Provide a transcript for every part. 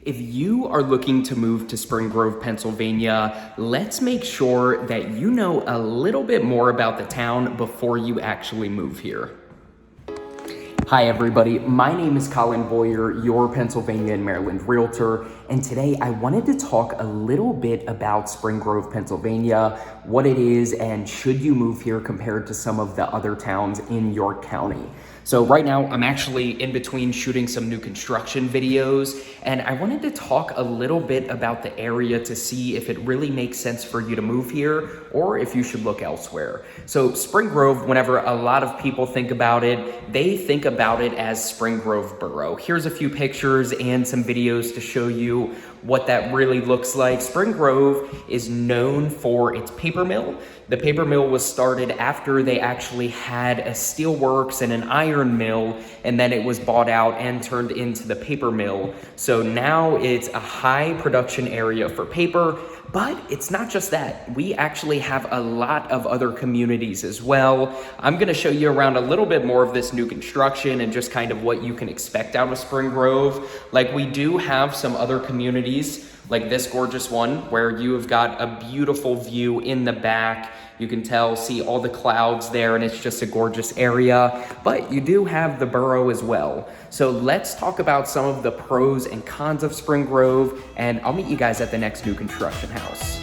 If you are looking to move to Spring Grove, Pennsylvania, let's make sure that you know a little bit more about the town before you actually move here. Hi everybody, my name is Colin Boyer, your Pennsylvania and Maryland Realtor, and today I wanted to talk a little bit about Spring Grove, Pennsylvania, what it is, and should you move here compared to some of the other towns in York County. So right now I'm actually in between shooting some new construction videos, and I wanted to talk a little bit about the area to see if it really makes sense for you to move here or if you should look elsewhere. So Spring Grove, whenever a lot of people think about it, they think about it as Spring Grove Borough. Here's a few pictures and some videos to show you what that really looks like. Spring Grove is known for its paper mill. The paper mill was started after they actually had a steel works and an iron mill, and then it was bought out and turned into the paper mill. So now it's a high production area for paper, but it's not just that. We actually have a lot of other communities as well. I'm gonna show you around a little bit more of this new construction and just kind of what you can expect out of Spring Grove. Like, we do have some other communities like this gorgeous one where you have got a beautiful view in the back. You can see all the clouds there, and it's just a gorgeous area. But you do have the borough as well. So let's talk about some of the pros and cons of Spring Grove, and I'll meet you guys at the next new construction house.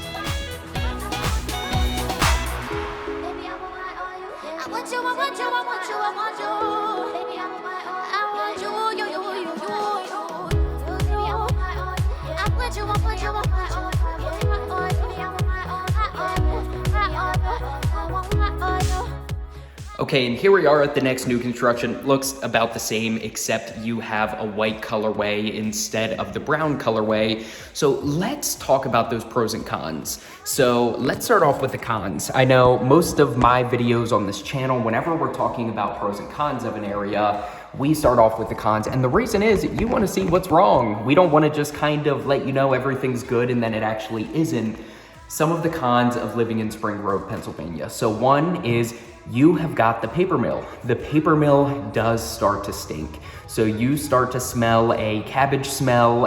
Okay, and here we are at the next new construction. Looks about the same, except you have a white colorway instead of the brown colorway. So let's talk about those pros and cons. So let's start off with the cons. I know most of my videos on this channel, whenever we're talking about pros and cons of an area, we start off with the cons. And the reason is you want to see what's wrong. We don't want to just kind of let you know everything's good and then it actually isn't. Some of the cons of living in Spring Grove, Pennsylvania. So one is you have got the paper mill. The paper mill does start to stink. So you start to smell a cabbage smell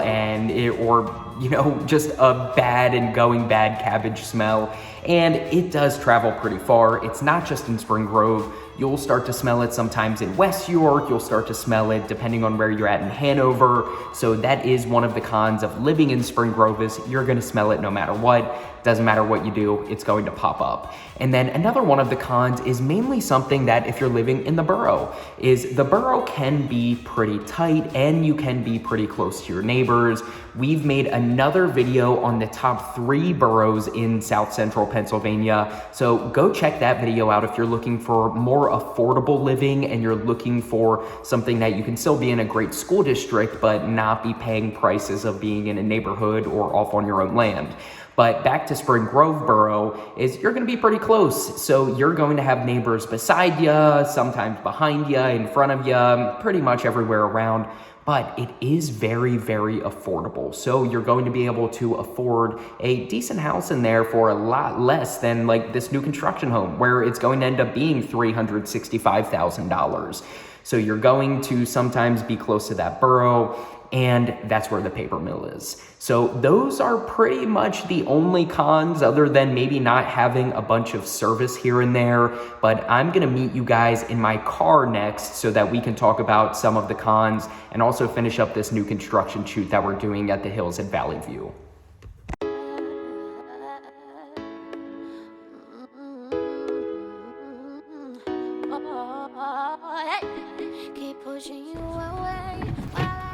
just a bad and going bad cabbage smell. And it does travel pretty far. It's not just in Spring Grove. You'll start to smell it sometimes in West York. You'll start to smell it depending on where you're at in Hanover. So that is one of the cons of living in Spring Grove, is you're gonna smell it no matter what. Doesn't matter what you do, it's going to pop up. And then another one of the cons is mainly something that if you're living in the borough, is the borough can be pretty tight and you can be pretty close to your neighbors. We've made another video on the top 3 boroughs in South Central Pennsylvania. So go check that video out if you're looking for more affordable living and you're looking for something that you can still be in a great school district, but not be paying prices of being in a neighborhood or off on your own land. But back to Spring Grove Borough, is you're gonna be pretty close. So you're going to have neighbors beside you, sometimes behind you, in front of you, pretty much everywhere around. But it is very, very affordable. So you're going to be able to afford a decent house in there for a lot less than like this new construction home, where it's going to end up being $365,000. So you're going to sometimes be close to that borough, and that's where the paper mill is. So those are pretty much the only cons, other than maybe not having a bunch of service here and there. But I'm gonna meet you guys in my car next so that we can talk about some of the cons and also finish up this new construction shoot that we're doing at the Hills at Valley View.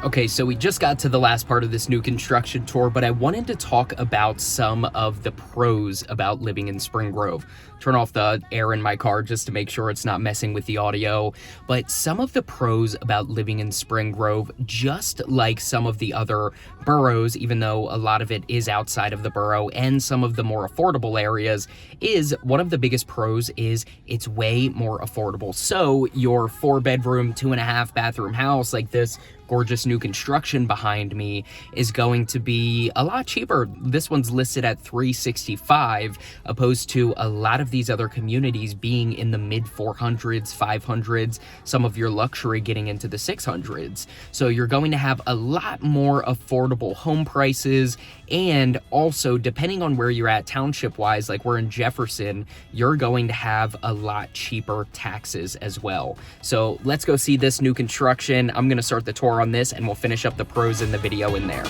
Okay, so we just got to the last part of this new construction tour, but I wanted to talk about some of the pros about living in Spring Grove. Turn off the air in my car just to make sure it's not messing with the audio. But some of the pros about living in Spring Grove, just like some of the other boroughs, even though a lot of it is outside of the borough and some of the more affordable areas, is one of the biggest pros is it's way more affordable. So your 4-bedroom, 2.5-bathroom house like this gorgeous new construction behind me is going to be a lot cheaper. This one's listed at $365, opposed to a lot of these other communities being in the mid 400s, 500s, some of your luxury getting into the 600s. So you're going to have a lot more affordable home prices, and also depending on where you're at township wise, like we're in Jefferson, you're going to have a lot cheaper taxes as well. So let's go see this new construction. I'm gonna start the tour on this and we'll finish up the pros in the video in there.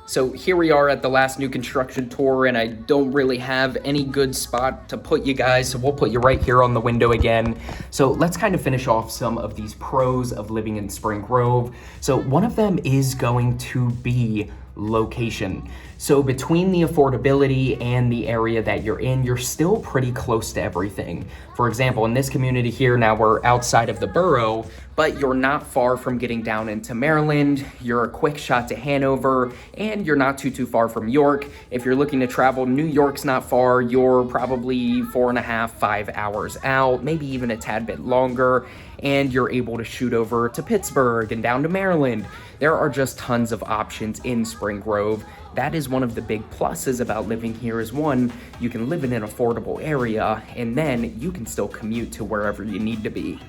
So here we are at the last new construction tour, and I don't really have any good spot to put you guys, so we'll put you right here on the window again. So let's kind of finish off some of these pros of living in Spring Grove. So one of them is going to be location. So between the affordability and the area that you're in, you're still pretty close to everything. For example, in this community here, now we're outside of the borough, but you're not far from getting down into Maryland. You're a quick shot to Hanover, and you're not too far from York. If you're looking to travel, New York's not far. You're probably 4.5, 5 hours out, maybe even a tad bit longer, and you're able to shoot over to Pittsburgh and down to Maryland. There are just tons of options in Spring Grove. That is one of the big pluses about living here is one, you can live in an affordable area, and then you can still commute to wherever you need to be.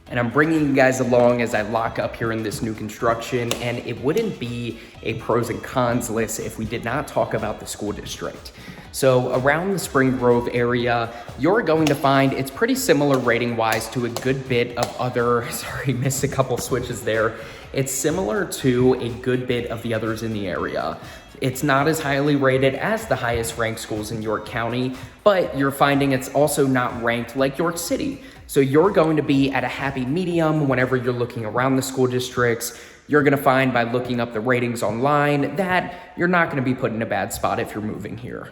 And I'm bringing you guys along as I lock up here in this new construction, and it wouldn't be a pros and cons list if we did not talk about the school district. So around the Spring Grove area, you're going to find it's pretty similar rating wise to a good bit of other, sorry, missed a couple switches there. It's similar to a good bit of the others in the area. It's not as highly rated as the highest ranked schools in York County, but you're finding it's also not ranked like York City. So you're going to be at a happy medium whenever you're looking around the school districts. You're gonna find by looking up the ratings online that you're not gonna be put in a bad spot if you're moving here.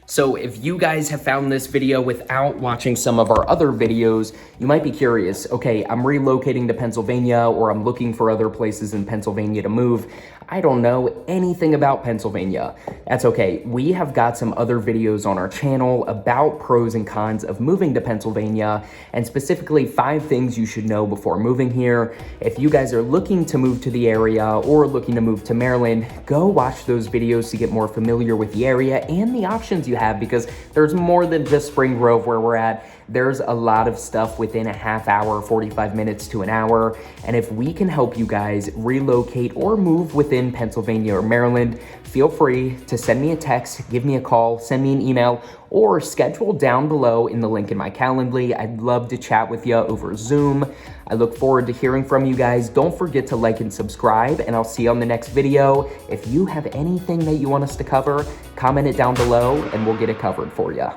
So if you guys have found this video without watching some of our other videos, you might be curious, okay, I'm relocating to Pennsylvania, or I'm looking for other places in Pennsylvania to move. I don't know anything about Pennsylvania. That's okay. We have got some other videos on our channel about pros and cons of moving to Pennsylvania, and specifically 5 things you should know before moving here. If you guys are looking to move to the area or looking to move to Maryland, go watch those videos to get more familiar with the area and the options you have, because there's more than just Spring Grove where we're at. There's a lot of stuff within a half hour, 45 minutes to an hour. And if we can help you guys relocate or move within Pennsylvania or Maryland, feel free to send me a text, give me a call, send me an email, or schedule down below in the link in my Calendly. I'd love to chat with you over Zoom. I look forward to hearing from you guys. Don't forget to like and subscribe, and I'll see you on the next video. If you have anything that you want us to cover, comment it down below and we'll get it covered for you.